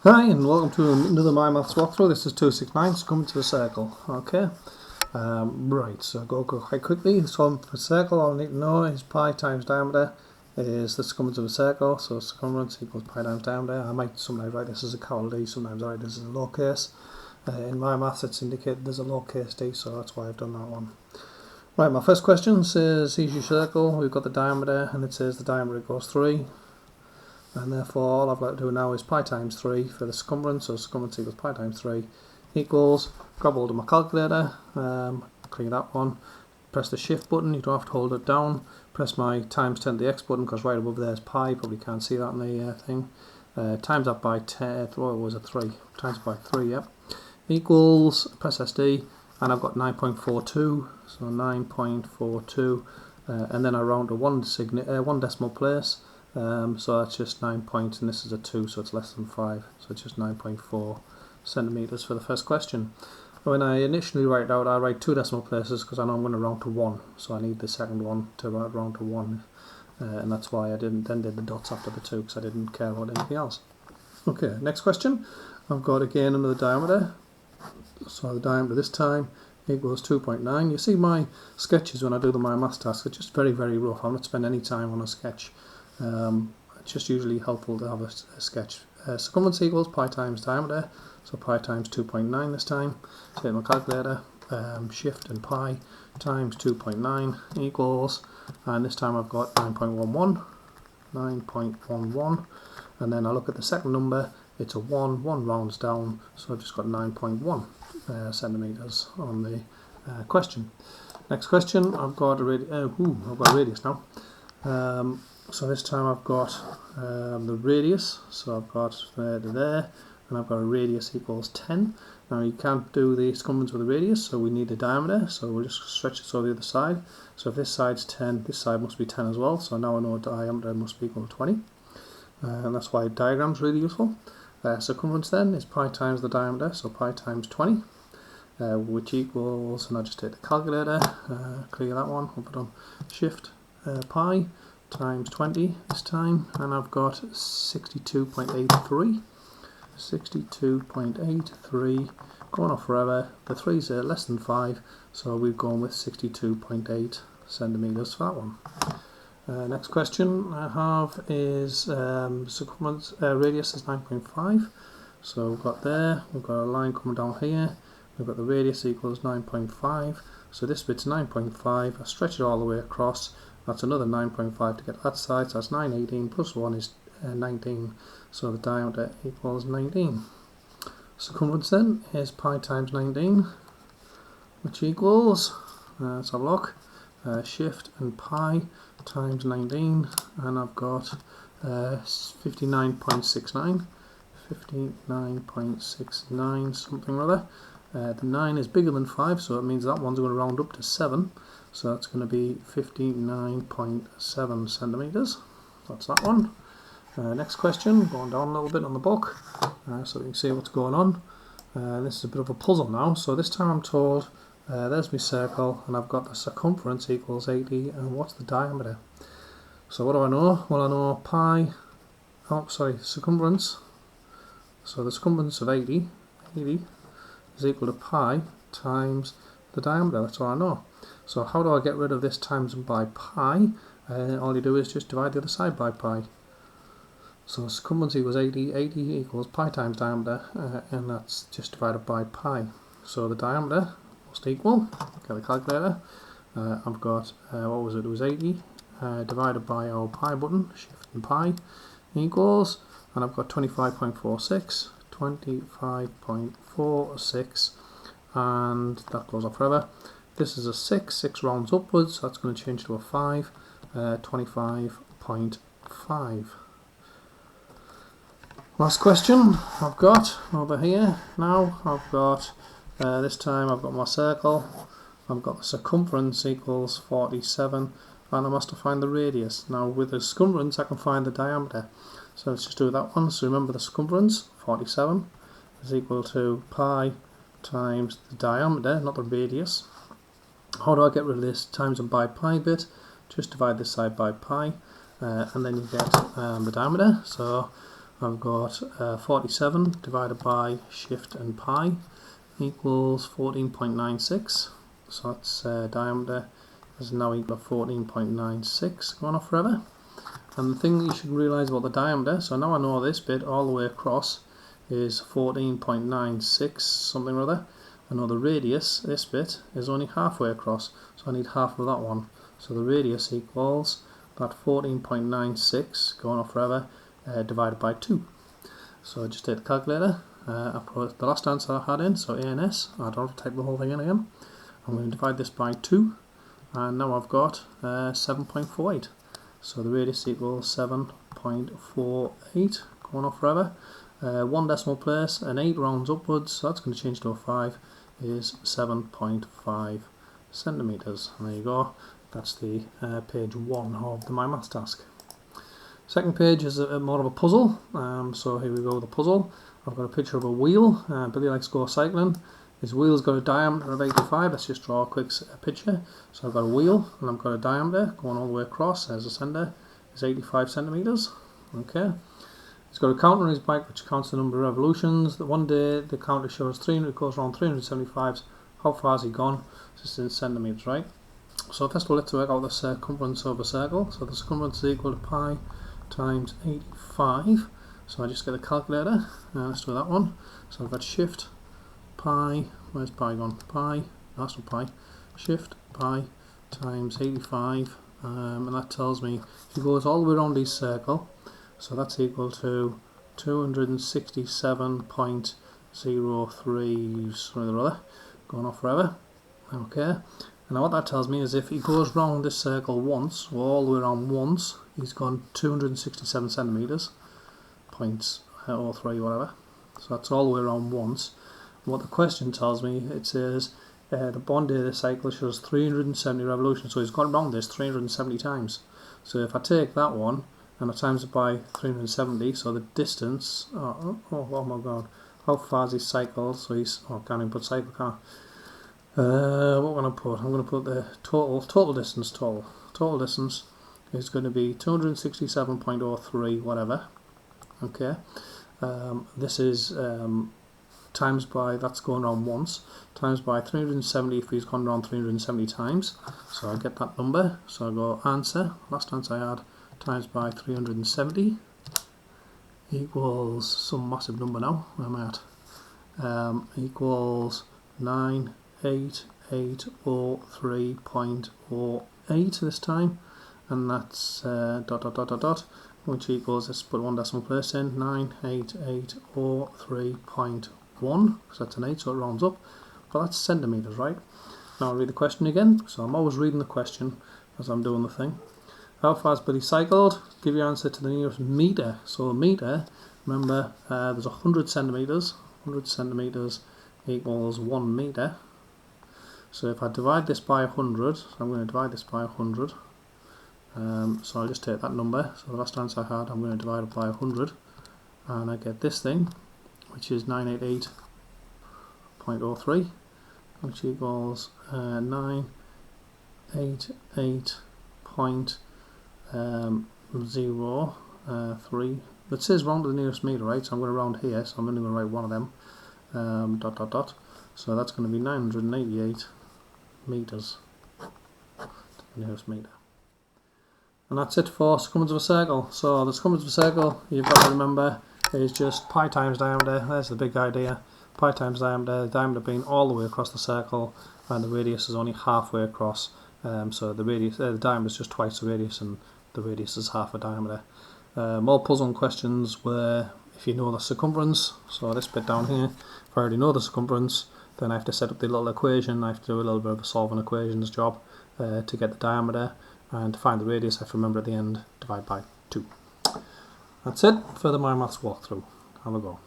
Hi and welcome to another MyMaths walkthrough. This is 269, so coming to the circle. Okay, right, so go quite quickly. So for circle, all I need to know is pi times diameter is the circumference of a circle, so circumference equals pi times diameter. I might sometimes write this as a capital D, sometimes I write this as a lowercase. In MyMaths it's indicated there's a lowercase d, so that's why I've done that one. Right, my first question says, here's your circle, we've got the diameter, and it says the diameter equals 3. And therefore all I've got to do now is pi times 3 for the circumference, so circumference equals pi times 3 equals, grab hold of my calculator, clear that one, press the shift button, you don't have to hold it down, press my times 10 to the x button because right above there is pi, you probably can't see that in the thing, times that by 10, what was it, 3, times by 3, yep, equals, press SD, and I've got 9.42, so 9.42, and then I round to one decimal place. So that's just 9 points, and this is a 2, so it's less than 5, so it's just 9.4 centimetres for the first question. When I initially write it out, I write 2 decimal places because I know I'm going to round to 1, so I need the second one to round to 1, and that's why I did the dots after the 2, because I didn't care about anything else. Okay, next question. I've got again another diameter, so the diameter this time equals 2.9. You see my sketches when I do the MyMaths task, it's just very, very rough. I'm not spending any time on a sketch. It's just usually helpful to have a sketch. Circumference equals pi times diameter, so pi times 2.9 this time. Take my calculator, shift and pi times 2.9 equals, and this time I've got 9.11, and then I look at the second number, it's a 1 rounds down, so I've just got 9.1 centimetres on the question. Next question, I've got a radius now. So this time I've got the radius, so I've got there to there, and I've got a radius equals 10. Now you can't do the circumference with a radius, so we need a diameter, so we'll just stretch this over the other side. So if this side's 10, this side must be 10 as well, so now I know diameter must be equal to 20. And that's why diagram's really useful. Circumference then is pi times the diameter, so pi times 20, which equals, and I'll just take the calculator, clear that one, I'll put on shift, pi, times 20 this time, and I've got 62.83 going off forever. The 3's are less than 5, so we've gone with 62.8 centimetres for that one. Next question I have is circumference, radius is 9.5, so we've got there, we've got a line coming down here, we've got the radius equals 9.5, so this bit's 9.5, I stretch it all the way across. That's another 9.5 to get that side, so that's 918 plus 1 is 19, so the diameter equals 19. Circumference then is pi times 19, which equals, let's have a look, shift and pi times 19, and I've got 59.69, something or other. The 9 is bigger than 5, so it means that one's going to round up to 7. So that's going to be 59.7 centimetres. That's that one. Next question, going down a little bit on the book, so you can see what's going on. This is a bit of a puzzle now. So this time I'm told, there's my circle, and I've got the circumference equals 80, and what's the diameter? So what do I know? Well, I know circumference. So the circumference of 80 is equal to pi times the diameter. That's all I know. So how do I get rid of this times by pi? All you do is just divide the other side by pi. So circumference equals 80, 80 equals pi times diameter, and that's just divided by pi. So the diameter must equal, get the calculator, I've got, what was it, it was 80 divided by our pi button, shift and pi, equals, and I've got 25.46, 25.46, and that goes off forever. This is a 6 rounds upwards, so that's going to change to a 5, 25.5. Last question I've got over here now, I've got, this time I've got my circle, I've got the circumference equals 47, and I must find the radius. Now with the circumference I can find the diameter, so let's just do that one. So remember the circumference, 47, is equal to pi times the diameter, not the radius. How do I get rid of this times and by pi bit? Just divide this side by pi, and then you get the diameter. So I've got 47 divided by shift and pi equals 14.96. So that's diameter is now equal to 14.96 going off forever. And the thing that you should realise about the diameter, so now I know this bit all the way across is 14.96 something or other. I know the radius, this bit, is only halfway across, so I need half of that one. So the radius equals that 14.96 going off forever divided by 2. So I just take the calculator, I put the last answer I had in, so ANS, I don't have to type the whole thing in again. I'm going to divide this by 2, and now I've got 7.48. So the radius equals 7.48 going off forever. 1 decimal place and 8 rounds upwards, so that's going to change to a 5, is 7.5 centimetres. And there you go, that's the page 1 of the MyMaths task. Second page is more of a puzzle, so here we go with the puzzle. I've got a picture of a wheel. Billy likes to go cycling. His wheel's got a diameter of 85. Let's just draw a quick picture. So I've got a wheel and I've got a diameter going all the way across as a centre is 85 centimetres. Okay. He's got a counter on his bike which counts the number of revolutions. One day the counter shows 300, goes around 375. How far has he gone? This is in centimetres, right? So first of all, let's work out the circumference of a circle. So the circumference is equal to pi times 85. So I just get the calculator. Let's do that one. So I've got shift pi, where's pi gone? Pi, that's not pi, shift pi times 85, and that tells me it goes all the way around this circle, so that's equal to 267.03 something or other, going off forever. Okay, and now what that tells me is if he goes round this circle once, or all the way around once, he's gone 267 centimetres, 0.03 whatever, so that's all the way around once. What the question tells me, it says the one day the cycle shows 370 revolutions, so he's gone around this 370 times. So if I take that one and I times it by 370, so the distance, oh my god, how far is he cycled? So he's, can't even put cycle car. What am I going to put? I'm going to put the total distance is going to be 267.03 whatever. Okay, this is times by, that's going around once, times by 370 if he's gone around 370 times. So I get that number, so I go answer, last answer I had, times by 370 equals some massive number now, where am I at? Equals 98803.08 this time, and that's which equals, let's put 1 decimal place in, 98803.1, because that's an 8, so it rounds up, but that's centimetres, right? Now I'll read the question again, so I'm always reading the question as I'm doing the thing. How far has Billy cycled? Give your answer to the nearest metre. So a metre, remember, there's 100 centimetres, 100 centimetres equals 1 metre. So if I divide this by 100, so I'm going to divide this by 100, so I'll just take that number, so the last answer I had, I'm going to divide it by 100, and I get this thing, which is 988.03, which equals 988.03. It says round to the nearest metre, right? So I'm going to round here, so I'm only going to write one of them, so that's going to be 988 metres to the nearest metre. And that's it for circumference of a circle. So the circumference of a circle, you've got to remember, is just pi times diameter. That's the big idea. Pi times diameter, the diameter being all the way across the circle, and the radius is only halfway across. So the radius, the diameter is just twice the radius, and the radius is half a diameter. More puzzling questions where if you know the circumference, so this bit down here, if I already know the circumference, then I have to set up the little equation. I have to do a little bit of a solving equations job to get the diameter. And to find the radius, I have to remember at the end, divide by 2. That's it for the MyMaths walkthrough. Have a go.